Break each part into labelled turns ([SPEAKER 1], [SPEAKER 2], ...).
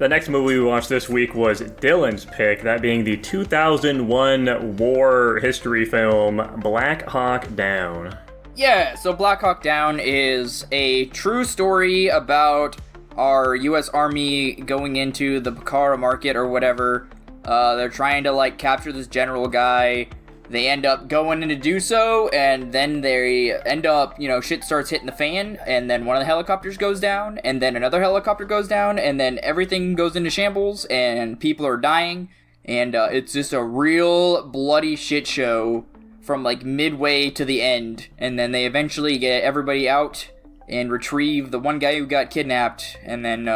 [SPEAKER 1] The next movie we watched this week was Dylan's pick, that being the 2001 war history film Black Hawk Down.
[SPEAKER 2] Yeah, so Black Hawk Down is a true story about our U.S. Army going into the Bukhara market or whatever. They're trying to, like, capture this general guy. They end up going in to do so, and then they end up, shit starts hitting the fan, and then one of the helicopters goes down, and then another helicopter goes down, and then everything goes into shambles, and people are dying, and it's just a real bloody shit show from, like, midway to the end, and then they eventually get everybody out and retrieve the one guy who got kidnapped, and then,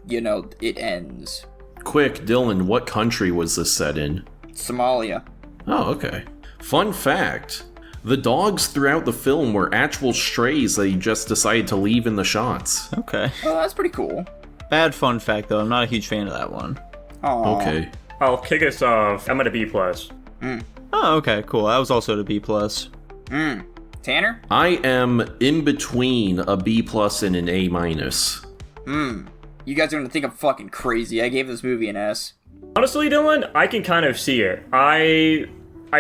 [SPEAKER 2] it ends.
[SPEAKER 3] Quick, Dylan, what country was this set in?
[SPEAKER 2] Somalia.
[SPEAKER 3] Oh, okay. Fun fact, the dogs throughout the film were actual strays that he just decided to leave in the shots.
[SPEAKER 4] Okay.
[SPEAKER 2] Oh, that's pretty cool.
[SPEAKER 4] Bad fun fact, though. I'm not a huge fan of that one.
[SPEAKER 2] Aww.
[SPEAKER 3] Okay.
[SPEAKER 1] I'll kick us off. I'm at a B+.
[SPEAKER 4] Oh, okay, cool. I was also at a B+.
[SPEAKER 2] Tanner?
[SPEAKER 3] I am in between a B+ and an A-.
[SPEAKER 2] You guys are gonna think I'm fucking crazy. I gave this movie an S.
[SPEAKER 1] Honestly, Dylan, I can kind of see it. I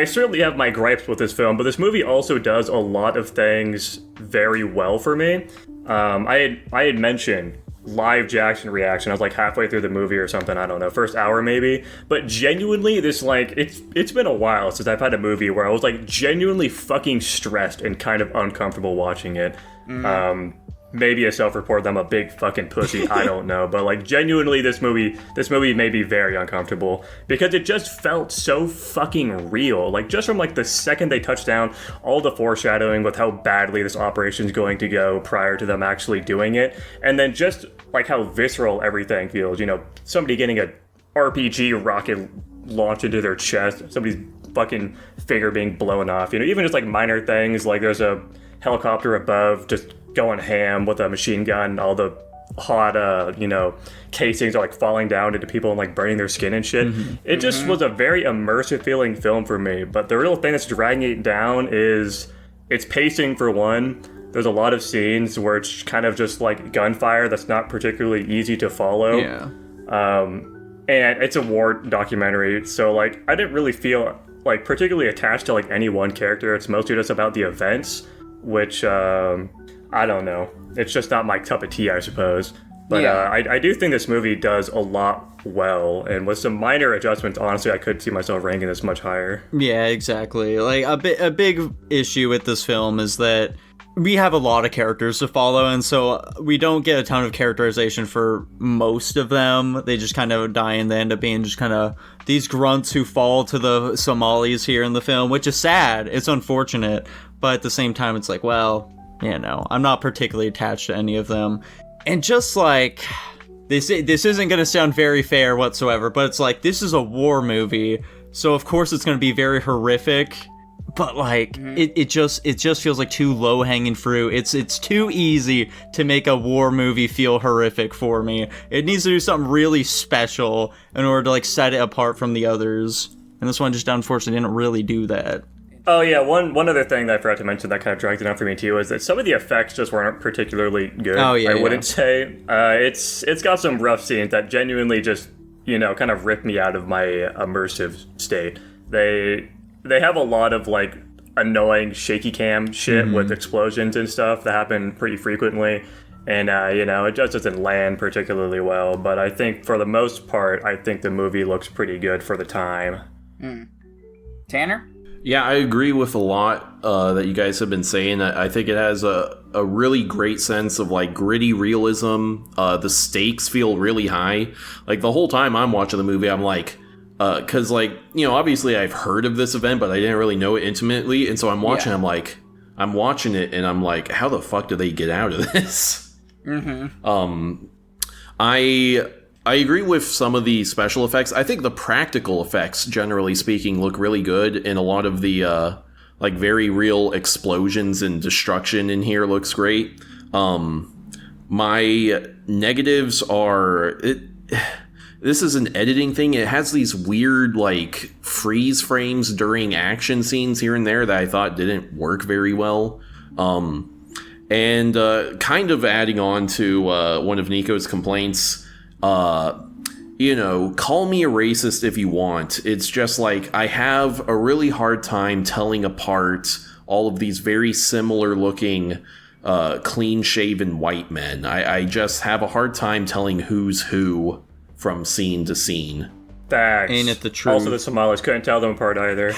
[SPEAKER 1] certainly have my gripes with this film, but this movie also does a lot of things very well for me. I had mentioned live Jackson reaction. I was like halfway through the movie or something. I don't know, first hour maybe. But genuinely, this it's been a while since I've had a movie where I was like genuinely fucking stressed and kind of uncomfortable watching it. Maybe a self-report that I'm a big fucking pussy, I don't know. But like genuinely this movie made me very uncomfortable because it just felt so fucking real. Like just from like the second they touched down, all the foreshadowing with how badly this operation is going to go prior to them actually doing it. And then just like how visceral everything feels, somebody getting a RPG rocket launched into their chest, somebody's fucking finger being blown off, even just like minor things, like there's a helicopter above just going ham with a machine gun, all the hot casings are like falling down into people and like burning their skin and shit. It just was a very immersive feeling film for me, but the real thing that's dragging it down is its pacing. For one, there's a lot of scenes where it's kind of just like gunfire that's not particularly easy to follow. And it's a war documentary, so like I didn't really feel like particularly attached to like any one character. It's mostly just about the events, which I don't know. It's just not my cup of tea, I suppose. But I do think this movie does a lot well, and with some minor adjustments, honestly, I could see myself ranking this much higher.
[SPEAKER 4] Yeah, exactly. Like a big issue with this film is that we have a lot of characters to follow, and so we don't get a ton of characterization for most of them. They just kind of die, and they end up being just kind of these grunts who fall to the Somalis here in the film, which is sad. It's unfortunate, but at the same time, it's like, well, I'm not particularly attached to any of them. And just like, this isn't going to sound very fair whatsoever, but it's like, this is a war movie, so of course it's going to be very horrific, but like, it just feels like too low-hanging fruit. It's too easy to make a war movie feel horrific for me. It needs to do something really special in order to like set it apart from the others. And this one just unfortunately didn't really do that.
[SPEAKER 1] Oh yeah, one other thing that I forgot to mention that kind of dragged it down for me too is that some of the effects just weren't particularly good.
[SPEAKER 4] Oh yeah,
[SPEAKER 1] I wouldn't say. It's got some rough scenes that genuinely just kind of rip me out of my immersive state. They have a lot of like annoying shaky cam shit with explosions and stuff that happen pretty frequently, and it just doesn't land particularly well. But I think for the most part, I think the movie looks pretty good for the time.
[SPEAKER 2] Tanner?
[SPEAKER 3] Yeah, I agree with a lot that you guys have been saying. I think it has a really great sense of like gritty realism. The stakes feel really high. Like the whole time I'm watching the movie, I'm like, because like, obviously I've heard of this event, but I didn't really know it intimately. And so I'm watching, I'm watching it and I'm like, how the fuck do they get out of this? I agree with some of the special effects. I think the practical effects, generally speaking, look really good, and a lot of the like very real explosions and destruction in here looks great. My negatives are this is an editing thing. It has these weird like freeze frames during action scenes here and there that I thought didn't work very well. And kind of adding on to one of Nico's complaints, call me a racist if you want. It's just like, I have a really hard time telling apart all of these very similar looking, clean-shaven white men. I just have a hard time telling who's who from scene to scene.
[SPEAKER 1] Facts.
[SPEAKER 4] Ain't it the truth?
[SPEAKER 1] Also, the Somalis couldn't tell them apart either.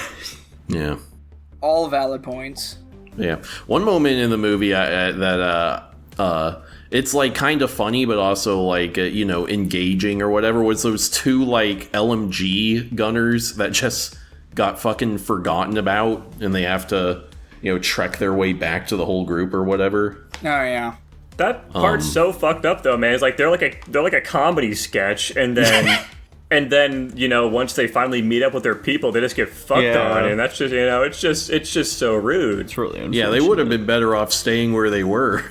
[SPEAKER 3] Yeah.
[SPEAKER 2] All valid points.
[SPEAKER 3] Yeah. One moment in the movie it's like kind of funny, but also like, engaging or whatever, was those two like LMG gunners that just got fucking forgotten about, and they have to, trek their way back to the whole group or whatever.
[SPEAKER 2] Oh yeah.
[SPEAKER 1] That part's so fucked up though, man. It's like they're like a comedy sketch, and then and then once they finally meet up with their people, they just get fucked on, and that's just it's just so rude.
[SPEAKER 4] It's really unfortunate.
[SPEAKER 3] Yeah, they would have been better off staying where they were.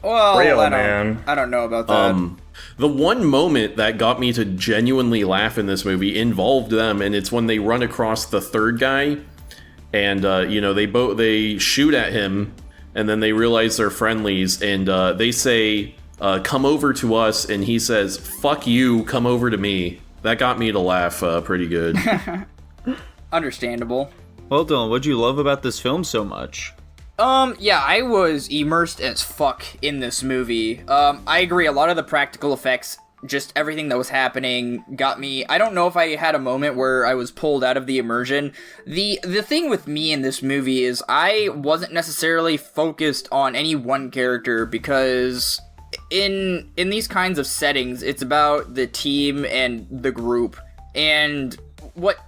[SPEAKER 2] Well,
[SPEAKER 1] Real,
[SPEAKER 2] I
[SPEAKER 1] man.
[SPEAKER 2] don't know about that.
[SPEAKER 3] The one moment that got me to genuinely laugh in this movie involved them, and it's when they run across the third guy, and they shoot at him, and then they realize they're friendlies, and they say, "Come over to us," and he says, "Fuck you, come over to me." That got me to laugh pretty good.
[SPEAKER 2] Understandable.
[SPEAKER 4] Well, Dylan, what'd you love about this film so much?
[SPEAKER 2] Yeah, I was immersed as fuck in this movie. I agree, a lot of the practical effects, just everything that was happening, got me. I don't know if I had a moment where I was pulled out of the immersion. The thing with me in this movie is I wasn't necessarily focused on any one character, because in these kinds of settings, it's about the team and the group. And what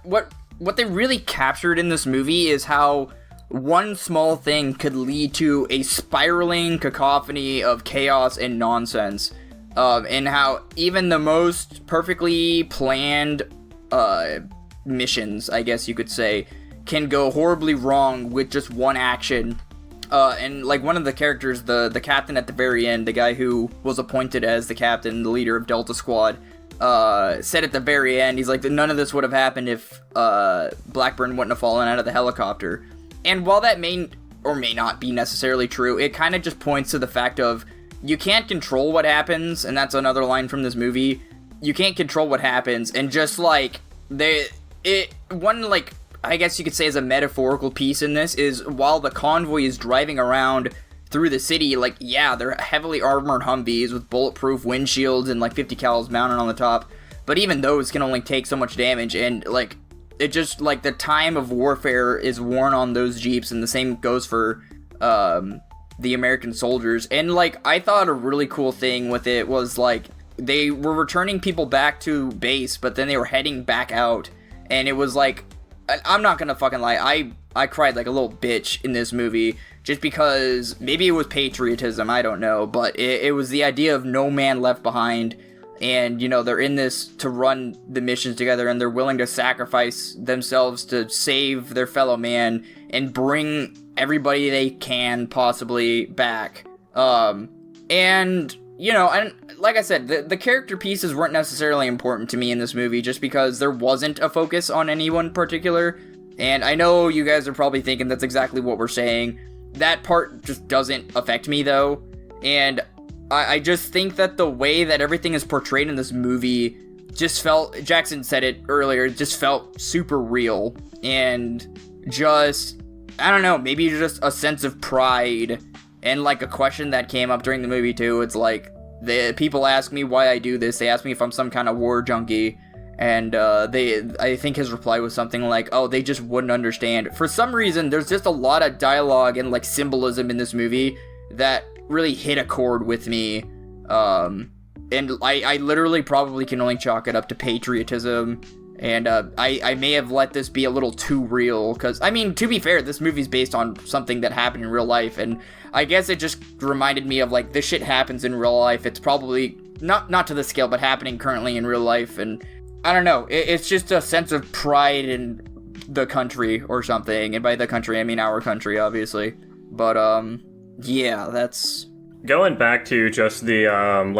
[SPEAKER 2] they really captured in this movie is how one small thing could lead to a spiraling cacophony of chaos and nonsense. And how even the most perfectly planned missions, I guess you could say, can go horribly wrong with just one action. And like one of the characters, the captain at the very end, the guy who was appointed as the captain, the leader of Delta Squad, said at the very end, he's like, none of this would have happened if Blackburn wouldn't have fallen out of the helicopter. And while that may or may not be necessarily true, it kind of just points to the fact of, you can't control what happens, and that's another line from this movie. You can't control what happens, and just like I guess you could say as a metaphorical piece in this is, while the convoy is driving around through the city, like, yeah, they're heavily armored Humvees with bulletproof windshields and like 50 cals mounted on the top, but even those can only take so much damage, and like, it just, like, the time of warfare is worn on those Jeeps, and the same goes for the American soldiers. And like, I thought a really cool thing with it was like, they were returning people back to base, but then they were heading back out, and it was like, I'm not gonna fucking lie, I cried like a little bitch in this movie, just because maybe it was patriotism, I don't know, but it was the idea of no man left behind. And, they're in this to run the missions together, and they're willing to sacrifice themselves to save their fellow man and bring everybody they can possibly back. And like I said, the character pieces weren't necessarily important to me in this movie, just because there wasn't a focus on anyone particular. And I know you guys are probably thinking that's exactly what we're saying. That part just doesn't affect me, though. And I just think that the way that everything is portrayed in this movie just felt, Jackson said it earlier, it just felt super real. And just, I don't know, maybe just a sense of pride. And like a question that came up during the movie too, it's like, the people ask me why I do this, they ask me if I'm some kind of war junkie. And I think his reply was something like, oh, they just wouldn't understand. For some reason, there's just a lot of dialogue and like symbolism in this movie that really hit a chord with me, and I literally probably can only chalk it up to patriotism, and I may have let this be a little too real, because, I mean, to be fair, this movie's based on something that happened in real life, and I guess it just reminded me of, like, this shit happens in real life. It's probably, not to the scale, but happening currently in real life, and I don't know, it's just a sense of pride in the country or something, and by the country, I mean our country, obviously, but, yeah, that's...
[SPEAKER 1] Going back to just the,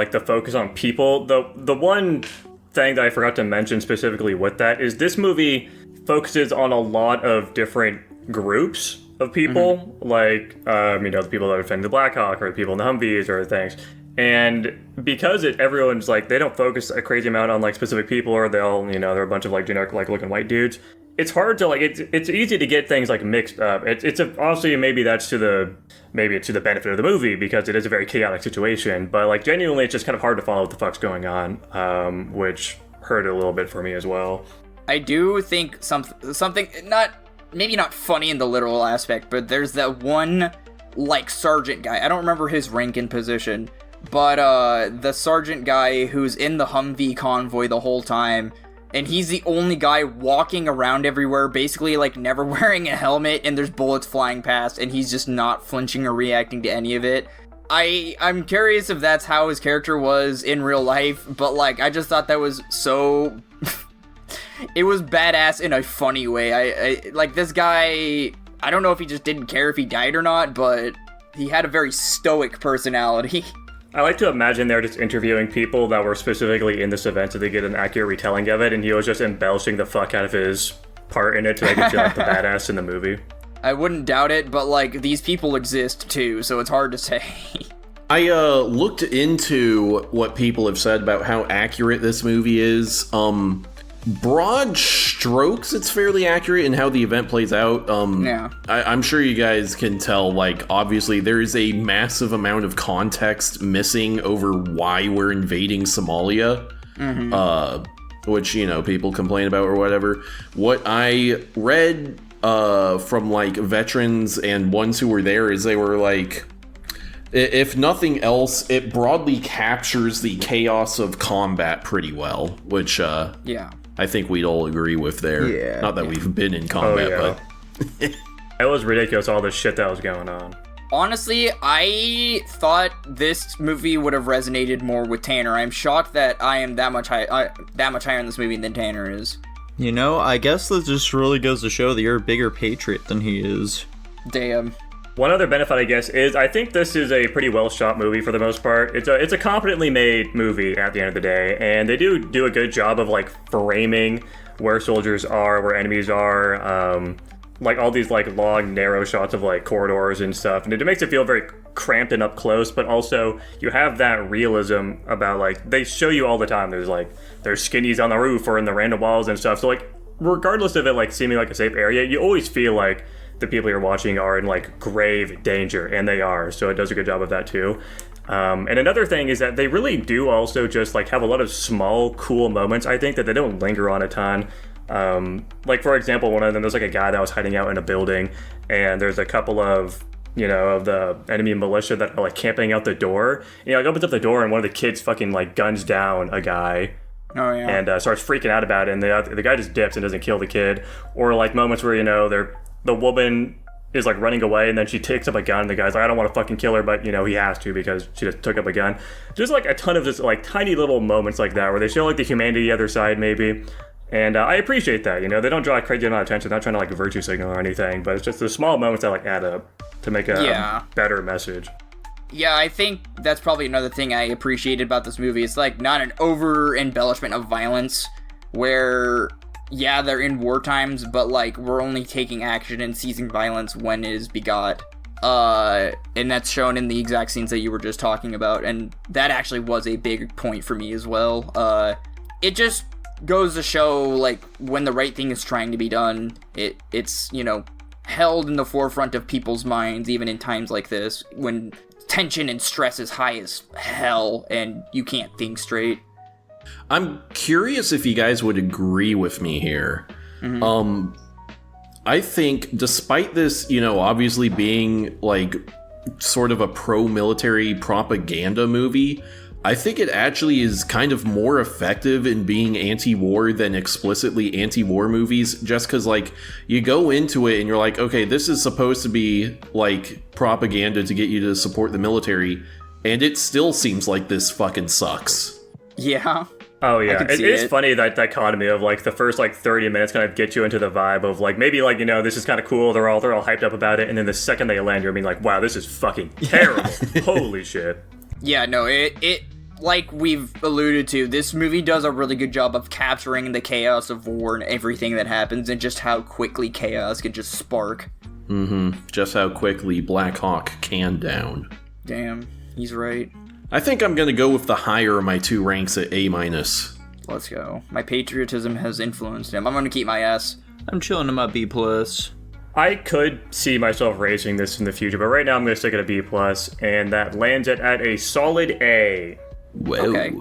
[SPEAKER 1] the focus on people, the one thing that I forgot to mention specifically with that is this movie focuses on a lot of different groups of people, like, the people that defend the Black Hawk, or the people in the Humvees, or things. And because everyone's like, they don't focus a crazy amount on like specific people, or they'll, they're a bunch of like generic like looking white dudes. It's hard to like, it's easy to get things like mixed up. Obviously maybe it's to the benefit of the movie because it is a very chaotic situation. But like genuinely, it's just kind of hard to follow what the fuck's going on, which hurt a little bit for me as well.
[SPEAKER 2] I do think something maybe not funny in the literal aspect, but there's that one like sergeant guy. I don't remember his rank and position. But the sergeant guy who's in the Humvee convoy the whole time, and he's the only guy walking around everywhere, basically like never wearing a helmet, and there's bullets flying past, and he's just not flinching or reacting to any of it. I'm curious if that's how his character was in real life, but like I just thought that was so it was badass in a funny way. I like this guy, I don't know if he just didn't care if he died or not, but he had a very stoic personality.
[SPEAKER 1] I like to imagine they're just interviewing people that were specifically in this event so they get an accurate retelling of it, and he was just embellishing the fuck out of his part in it to make it feel like the badass in the movie.
[SPEAKER 2] I wouldn't doubt it, but like these people exist too, so it's hard to say.
[SPEAKER 3] I looked into what people have said about how accurate this movie is. Broad strokes, it's fairly accurate in how the event plays out.
[SPEAKER 2] Yeah.
[SPEAKER 3] I'm sure you guys can tell, like, obviously there is a massive amount of context missing over why we're invading Somalia. Which, people complain about or whatever. What I read from, like, veterans and ones who were there is they were like, if nothing else, it broadly captures the chaos of combat pretty well, which,
[SPEAKER 2] yeah.
[SPEAKER 3] I think we'd all agree with there.
[SPEAKER 4] Yeah.
[SPEAKER 3] Not that we've been in combat, but...
[SPEAKER 1] It was ridiculous, all the shit that was going on.
[SPEAKER 2] Honestly, I thought this movie would have resonated more with Tanner. I'm shocked that I am that much higher in this movie than Tanner is.
[SPEAKER 4] I guess that just really goes to show that you're a bigger patriot than he is.
[SPEAKER 2] Damn.
[SPEAKER 1] One other benefit, I guess, is I think this is a pretty well-shot movie for the most part. It's a competently made movie at the end of the day, and they do a good job of, like, framing where soldiers are, where enemies are, like, all these, like, long, narrow shots of, like, corridors and stuff, and it makes it feel very cramped and up close, but also you have that realism about, like, they show you all the time, there's skinnies on the roof or in the random walls and stuff, so, like, regardless of it, like, seeming like a safe area, you always feel like the people you're watching are in like grave danger, and they are, so it does a good job of that too. And another thing is that they really do also just like have a lot of small cool moments, I think, that they don't linger on a ton. Like for example, one of them, there's like a guy that was hiding out in a building, and there's a couple of of the enemy militia that are like camping out the door, and like opens up the door, and one of the kids fucking like guns down a guy.
[SPEAKER 2] Oh, yeah.
[SPEAKER 1] And starts freaking out about it, and the guy just dips and doesn't kill the kid. Or like moments where the woman is like running away, and then she takes up a gun, and the guy's like, I don't want to fucking kill her, but he has to because she just took up a gun. Just like a ton of just like tiny little moments like that where they show like the humanity of the other side maybe, and I appreciate that. They don't draw a crazy amount of attention, not trying to like virtue signal or anything, but it's just the small moments that like add up to make a better message.
[SPEAKER 2] Yeah, I think that's probably another thing I appreciated about this movie. It's like not an over embellishment of violence where they're in war times, but like we're only taking action and seizing violence when it is begot. And that's shown in the exact scenes that you were just talking about, and that actually was a big point for me as well. It just goes to show like when the right thing is trying to be done, it's held in the forefront of people's minds, even in times like this when tension and stress is high as hell and you can't think straight.
[SPEAKER 3] I'm curious if you guys would agree with me here. I think despite this, obviously being like sort of a pro-military propaganda movie, I think it actually is kind of more effective in being anti-war than explicitly anti-war movies, just because like you go into it and you're like, okay, this is supposed to be like propaganda to get you to support the military, and it still seems like this fucking sucks.
[SPEAKER 2] Yeah.
[SPEAKER 1] Oh yeah, it's funny that dichotomy of like the first like 30 minutes kind of get you into the vibe of like maybe like this is kind of cool, they're all hyped up about it, and then the second they land, you're being like, wow, this is fucking terrible. Holy shit.
[SPEAKER 2] Yeah, no, it like we've alluded to, this movie does a really good job of capturing the chaos of war and everything that happens, and just how quickly chaos can just spark.
[SPEAKER 3] Just how quickly Black Hawk can down.
[SPEAKER 2] Damn, he's right.
[SPEAKER 3] I think I'm going to go with the higher of my two ranks at A-.
[SPEAKER 2] Let's go. My patriotism has influenced him. I'm gonna keep my S.
[SPEAKER 4] I'm chilling in my B+.
[SPEAKER 1] I could see myself raising this in the future, but right now I'm going to stick it at B+, and that lands it at a solid A.
[SPEAKER 3] Whoa.
[SPEAKER 2] Okay.